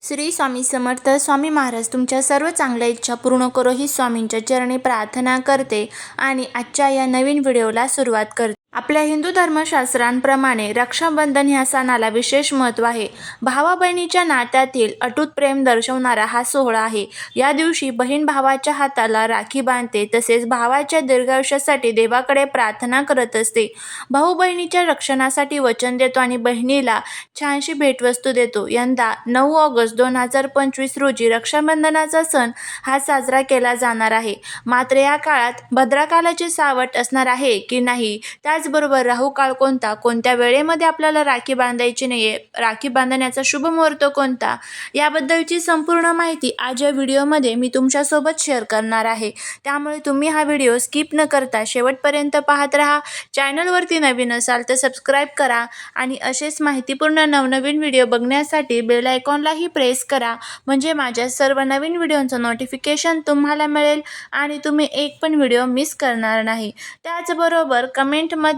श्री स्वामी समर्थ. स्वामी महाराज तुमच्या सर्व चांगल्या इच्छा पूर्ण करो ही स्वामींच्या चरणी प्रार्थना करते आणि आजच्या या नवीन व्हिडिओला सुरुवात करते. आपल्या हिंदू धर्मशास्त्रांप्रमाणे रक्षाबंधन ह्या सणाला विशेष महत्त्व आहे. भावा बहिणीच्या नात्यातील अटूट प्रेम दर्शवणारा हा सोहळा आहे. या दिवशी बहीण भावाच्या हाताला राखी बांधते, तसेच भावाच्या दीर्घायुष्यासाठी देवाकडे प्रार्थना करत असते. भाऊ बहिणीच्या रक्षणासाठी वचन देतो आणि बहिणीला छानशी भेटवस्तू देतो. यंदा 9 ऑगस्ट 2025 रोजी रक्षाबंधनाचा सण हा साजरा केला जाणार आहे. मात्र या काळात भद्राकालाचे सावट असणार आहे की नाही, त्याचबरोबर राहू काळ कोणता, कोणत्या वेळेमध्ये आपल्याला राखी बांधायची नाहीये, राखी बांधण्याचा शुभ मुहूर्त कोणता, याबद्दलची संपूर्ण माहिती आज या व्हिडिओमध्ये मी तुमच्यासोबत शेअर करणार आहे. त्यामुळे तुम्ही हा व्हिडिओ स्किप न करता शेवटपर्यंत पाहत राहा. चॅनलवरती नवीन असाल तर सबस्क्राईब करा आणि असेच माहितीपूर्ण नवनवीन व्हिडिओ बघण्यासाठी बेल आयकॉनलाही प्रेस करा, म्हणजे माझ्या सर्व नवीन व्हिडिओचं नोटिफिकेशन तुम्हाला मिळेल आणि तुम्ही एक पण व्हिडिओ मिस करणार नाही. त्याचबरोबर कमेंटमध्ये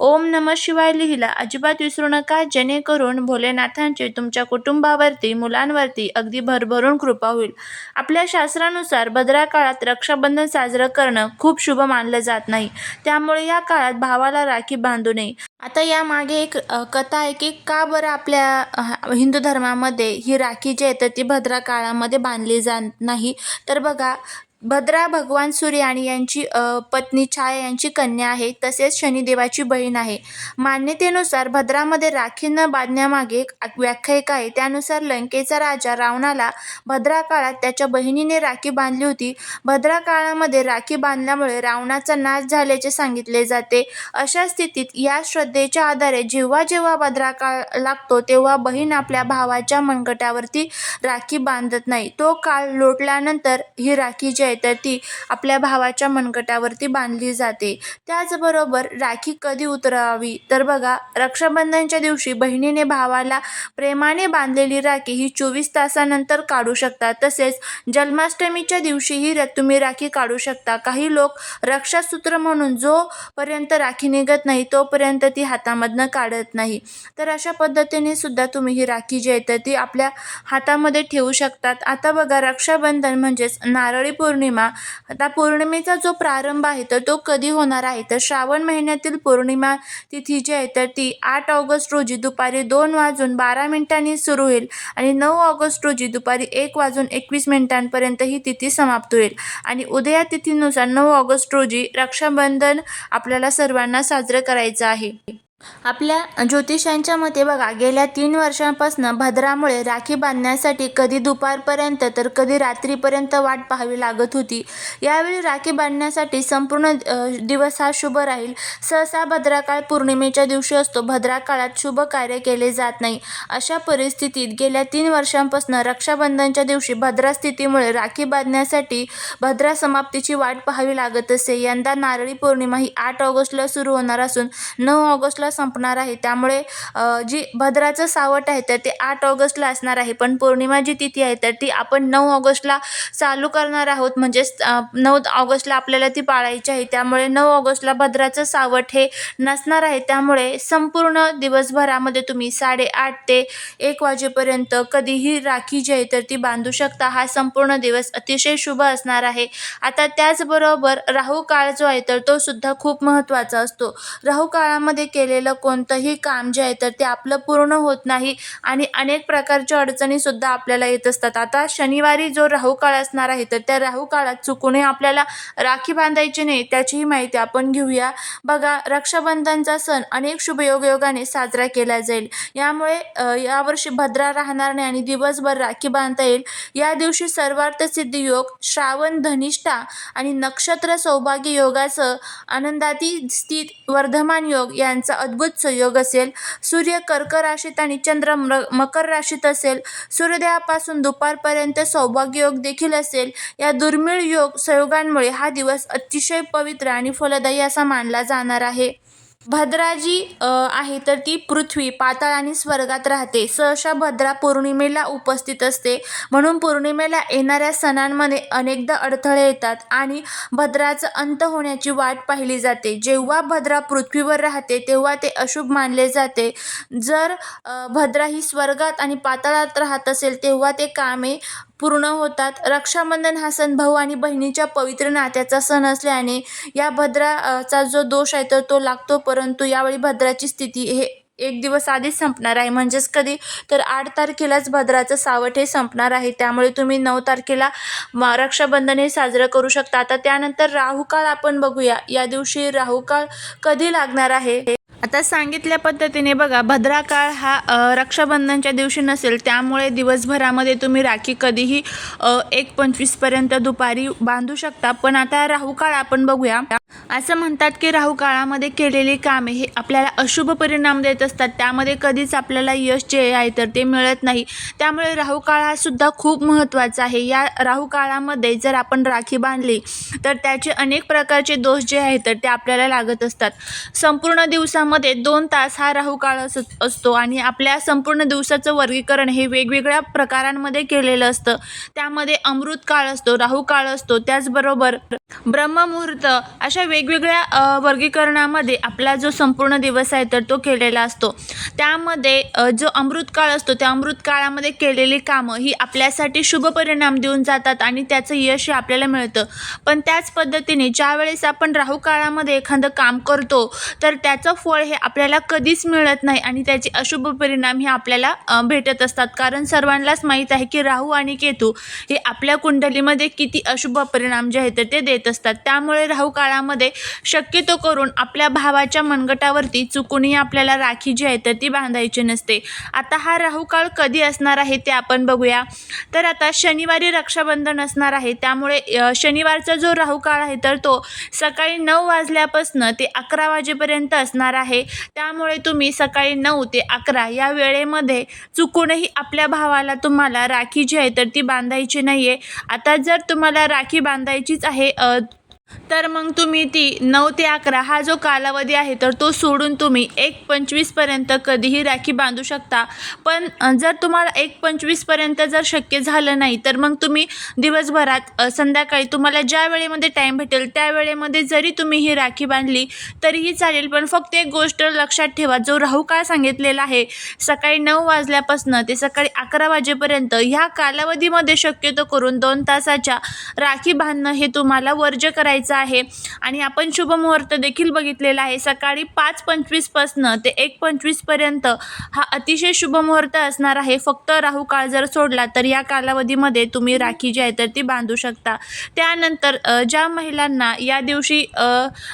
ओम नमः शिवाय लिहिला अजिबात विसरू नका, जेणेकरून भोलेनाथांची तुमच्या कुटुंबावरती, मुलांवरती अगदी भरभरून कृपा होईल. आपल्या शास्त्रानुसार भद्रा काळात रक्षाबंधन साजरं करणं खूप शुभ मानलं जात नाही, त्यामुळे या काळात भावाला राखी बांधू नये. आता यामागे एक कथा आहे की का बरं आपल्या हिंदू धर्मामध्ये ही राखी जी आहे तर ती भद्रा काळामध्ये बांधली जात नाही. तर बघा, भद्रा भगवान सूर्य आणि यांची पत्नी छाया यांची कन्या आहे, तसेच शनिदेवाची बहीण आहे. मान्यतेनुसार भद्रामध्ये राखी न बांधण्यामागे एक व्याख्यायिका आहे. त्यानुसार लंकेचा राजा रावणाला भद्रा काळात त्याच्या बहिणीने राखी बांधली होती. भद्रा काळामध्ये राखी बांधल्यामुळे रावणाचा नाश झाल्याचे सांगितले जाते. अशा स्थितीत या श्रद्धेच्या आधारे जेव्हा जेव्हा भद्रा काळ लागतो तेव्हा बहीण आपल्या भावाच्या मनगटावरती राखी बांधत नाही. तो काळ लोटल्यानंतर ही राखी जी आहे तर ती आपल्या भावाच्या मनगटावरती बांधली जाते. त्याचबरोबर राखी कधी उतरवावी, तर बघा, रक्षाबंधनच्या दिवशी बहिणीने भावाला प्रेमाने बांधलेली राखी ही 24 तासानंतर काढू शकता. तसेच जन्माष्टमीच्या दिवशीही तुम्ही राखी काढू शकता. काही लोक रक्षासूत्र म्हणून जोपर्यंत राखी निघत नाही तोपर्यंत ती हातामधनं काढत नाही. तर अशा पद्धतीने सुद्धा तुम्ही ही राखी जी आहे तर ती आपल्या हातामध्ये ठेवू शकतात. आता बघा, रक्षाबंधन म्हणजेच नारळी पौर्णिमा. आता पौर्णिमेचा जो प्रारंभ आहे तर तो कधी होणार आहे, तर श्रावण महिन्यातील पौर्णिमा तिथी जी आहे तर ती 8 ऑगस्ट रोजी दुपारी 2:12 सुरू होईल आणि 9 ऑगस्ट रोजी दुपारी 1:21 ही तिथी समाप्त होईल. आणि उदया तिथीनुसार 9 ऑगस्ट रोजी रक्षाबंधन आपल्याला सर्वांना साजरं करायचं आहे. आपल्या ज्योतिषांच्या मते बघा, गेल्या 3 वर्षांपासून भद्रामुळे राखी बांधण्यासाठी कधी दुपारपर्यंत तर कधी रात्रीपर्यंत वाट पाहावी लागत होती. यावेळी राखी बांधण्यासाठी संपूर्ण दिवस हा शुभ राहील. सहसा भद्राकाळ पौर्णिमेच्या दिवशी असतो. भद्रा काळात शुभ कार्य केले जात नाही. अशा परिस्थितीत गेल्या 3 वर्षांपासून रक्षाबंधनच्या दिवशी भद्रा स्थितीमुळे राखी बांधण्यासाठी भद्रा समाप्तीची वाट पाहावी लागत असे. यंदा नारळी पौर्णिमा ही 8 ऑगस्टला सुरू होणार असून 9 ऑगस्टला संपणार आहे. त्यामुळे जी भद्राचं सावट आहे तर ते 8 ऑगस्टला असणार आहे, पण पौर्णिमा जी तिथी आहे तर ती आपण 9 ऑगस्टला चालू करणार आहोत. म्हणजेच 9 ऑगस्टला आपल्याला ती पाळायची आहे. त्यामुळे 9 ऑगस्टला भद्राचं सावट हे नसणार आहे. त्यामुळे संपूर्ण दिवसभरामध्ये तुम्ही 8:30 ते 1 वाजेपर्यंत कधीही राखी जी आहे तर ती बांधू शकता. हा संपूर्ण दिवस अतिशय शुभ असणार आहे. आता त्याचबरोबर राहू काळ जो आहे तर तो सुद्धा खूप महत्त्वाचा असतो. राहू काळामध्ये केलेलं कोणतंही काम जे आहे तर ते आपलं पूर्ण होत नाही आणि अनेक प्रकारच्या अडचणी सुद्धा आपल्याला येत असतात. आता शनिवारी जो राहू काळ असणार आहे तर त्या राहू काळात चुकूनही आपल्याला राखी बांधायची नाही, त्याचीही माहिती आपण घेऊया. बघा, रक्षाबंधनचा सण अनेक शुभयोगाने साजरा केला जाईल. यामुळे यावर्षी भद्रा राहणार नाही आणि दिवसभर राखी बांधता येईल. या दिवशी सर्वार्थ सिद्धी योग, श्रावण धनिष्ठा आणि नक्षत्र सौभाग्य योगासह आनंदाती स्थित वर्धमान योग यांचा अद्भुत संयोग असेल. सूर्य कर्क राशीत आणि चंद्र मकर राशीत असेल. सूर्योदयापासून दुपारपर्यंत सौभाग्य योग देखील असेल. या दुर्मिळ संयोगांमुळे हा दिवस अतिशय पवित्र आणि फलदायी असा मानला जाणार आहे. भद्रा जी आहे तर ती पृथ्वी, पाताळ आणि स्वर्गात राहते. सहसा भद्रा पौर्णिमेला उपस्थित असते, म्हणून पौर्णिमेला येणाऱ्या सणांमध्ये अनेकदा अडथळे येतात आणि भद्राचा अंत होण्याची वाट पाहिली जाते. जेव्हा भद्रा पृथ्वीवर राहते तेव्हा ते अशुभ मानले जाते. जर भद्रा ही स्वर्गात आणि पाताळात राहत असेल तेव्हा ते कामे पूर्ण होतात. रक्षाबंधन हा सण भाऊ आणि बहिणीच्या पवित्र नात्याचा सण असल्याने या भद्राचा जो दोष आहे तर तो लागतो, परंतु यावेळी भद्राची स्थिती हे एक दिवस आधीच संपणार आहे. म्हणजेच कधी तर 8 तारखेलाच भद्राचं सावट हे संपणार आहे. त्यामुळे तुम्ही 9 तारखेला रक्षाबंधन हे साजरं करू शकता. आता त्यानंतर राहुकाळ आपण बघूया. या दिवशी राहुकाळ कधी लागणार आहे? आता सांगितल्या पद्धतीने बघा, भद्रा काळ हा रक्षाबंधनच्या दिवशी नसेल, त्यामुळे दिवसभरामध्ये तुम्ही राखी कधीही 1:25 पर्यंत दुपारी बांधू शकता. पण आता राहुकाळ आपण बघूया. असं म्हणतात की राहू काळामध्ये केलेली कामे हे आपल्याला अशुभ परिणाम देत असतात. त्यामध्ये कधीच आपल्याला यश जे आहे तर ते मिळत नाही. त्यामुळे राहू काळ हा सुद्धा खूप महत्त्वाचा आहे. या राहू काळामध्ये जर आपण राखी बांधली तर त्याचे अनेक प्रकारचे दोष जे आहेत तर ते आपल्याला लागत असतात. संपूर्ण दिवसामध्ये 2 तास हा राहू काळ असतो आणि आपल्या संपूर्ण दिवसाचं वर्गीकरण हे वेगवेगळ्या प्रकारांमध्ये केलेलं असतं. त्यामध्ये अमृत काळ असतो, राहू काळ असतो, त्याचबरोबर ब्रह्ममुहूर्त, अशा वेगवेगळ्या वर्गीकरणामध्ये आपला जो संपूर्ण दिवस आहे तर तो केलेला असतो. त्यामध्ये जो अमृत काळ असतो त्या अमृत काळामध्ये केलेली कामं ही आपल्यासाठी शुभ परिणाम देऊन जातात आणि त्याचं यश हे आपल्याला मिळतं. पण त्याच पद्धतीने ज्या वेळेस आपण राहू काळामध्ये एखादं काम करतो तर त्याचं फळ हे आपल्याला कधीच मिळत नाही आणि त्याचे अशुभ परिणाम हे आपल्याला भेटत असतात. कारण सर्वांनाच माहीत आहे की राहू आणि केतू हे आपल्या कुंडलीमध्ये किती अशुभ परिणाम जे आहेत ते देत असतात. त्यामुळे राहू काळामध्ये शक्यतो करून आपल्या भावाच्या मनगटावरती चुकूनही आपल्याला राखी जी आहे तर ती बांधायची नसते. आता हा राहू काळ कधी असणार आहे ते आपण बघूया. तर आता शनिवारी रक्षाबंधन असणार आहे. त्यामुळे शनिवारचा जो राहू काळ आहे तर तो सकाळी 9 वाजल्यापासून ते 11 वाजेपर्यंत असणार आहे. त्यामुळे तुम्ही सकाळी 9 ते 11 या वेळेमध्ये चुकूनही आपल्या भावाला तुम्हाला राखी जी आहे तर ती बांधायची नाही आहे. आता जर तुम्हाला राखी बांधायचीच आहे तर मग तुम्ही ती 9 ते 11 हा जो कालावधी आहे तर तो सोडून तुम्ही 1:25 पर्यंत कधीही राखी बांधू शकता. पण जर तुम्हाला 1:25 पर्यंत जर शक्य झालं नाही तर मग तुम्ही दिवसभरात संध्याकाळी तुम्हाला ज्या वेळेमध्ये टाईम भेटेल त्या वेळेमध्ये जरी तुम्ही ही राखी बांधली तरीही चालेल. पण फक्त एक गोष्ट लक्षात ठेवा, जो राहू काळ सांगितलेला आहे सकाळी 9 वाजल्यापासून ते सकाळी 11 वाजेपर्यंत, ह्या कालावधीमध्ये शक्यतो करून 2 तासाच्या राखी बांधणं हे तुम्हाला वर्ज्य करायचं आहे. आणि आपण शुभ मुहूर्त देखील बघितलेला आहे. सकाळी 5:25 पासून ते 1:25 पर्यंत हा अतिशय शुभ मुहूर्त असणार आहे. फक्त राहू काळ जर सोडला तर या कालावधीमध्ये तुम्ही राखी जी आहे तर ती बांधू शकता. त्यानंतर ज्या महिलांना या दिवशी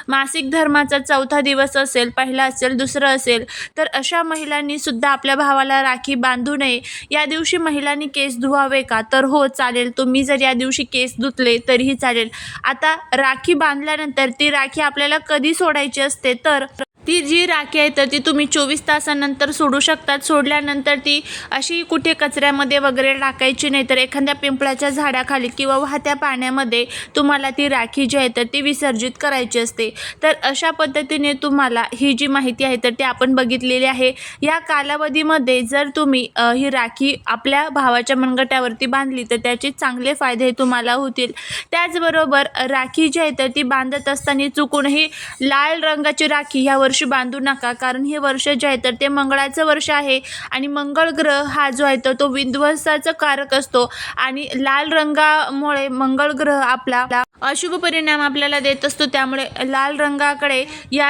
मासिक धर्माचा 4था दिवस असेल, पहिला असेल, दुसरं असेल, तर अशा महिलांनी सुद्धा आपल्या भावाला राखी बांधू नये. या दिवशी महिलांनी केस धुवावे का? तर हो, चालेल. तुम्ही जर या दिवशी केस धुतले तरीही चालेल. आता राखी बांधल्यानंतर ती राखी आपल्याला कधी सोडायची असते तर ती जी राखी आहे तर ती तुम्ही 24 तासानंतर सोडू शकतात. सोडल्यानंतर ती अशी कुठे कचऱ्यामध्ये वगैरे टाकायची नाही, तर एखाद्या पिंपळाच्या झाडाखाली किंवा वाहत्या पाण्यामध्ये तुम्हाला ती राखी जी आहे तर ती विसर्जित करायची असते. तर अशा पद्धतीने तुम्हाला ही जी माहिती आहे तर ती आपण बघितलेली आहे. या कालावधीमध्ये जर तुम्ही ही राखी आपल्या भावाच्या मनगटावरती बांधली तर त्याचे चांगले फायदे तुम्हाला होतील. त्याचबरोबर राखी जी आहे तर ती बांधत असताना चुकूनही लाल रंगाची राखी ह्या वर्षी बांधू नका. कारण हे वर्ष जे आहे तर ते मंगळाचं वर्ष आहे आणि मंगळ ग्रह हा जो आहे तर तो विध्वंसाचा कारक असतो आणि लाल रंगामुळे मंगळ ग्रह आपला अशुभ परिणाम आपल्याला देत असतो. त्यामुळे लाल रंगाकडे या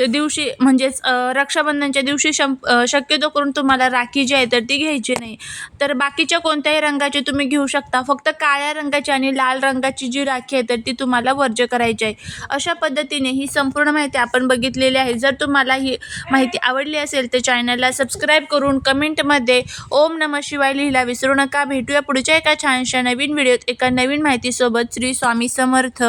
दिवशी म्हणजेच रक्षाबंधनच्या दिवशी शक्यतो करून तुम्हाला राखी जी आहे तर ती घ्यायची नाही. तर बाकीच्या कोणत्याही रंगाची तुम्ही घेऊ शकता. फक्त काळ्या रंगाची आणि लाल रंगाची जी राखी आहे तर ती तुम्हाला वर्ज्य करायची आहे. अशा पद्धतीने ही संपूर्ण माहिती आपण बघितलेली आहे. जर तुम्हाला ही माहिती आवडली असेल तर चॅनलला सबस्क्राईब करून कमेंटमध्ये ओम नमः शिवाय लिहायला विसरू नका. भेटूया पुढच्या एका छानशा नवीन व्हिडिओत एका नवीन माहितीसोबत. श्री स्वामी समर्थ.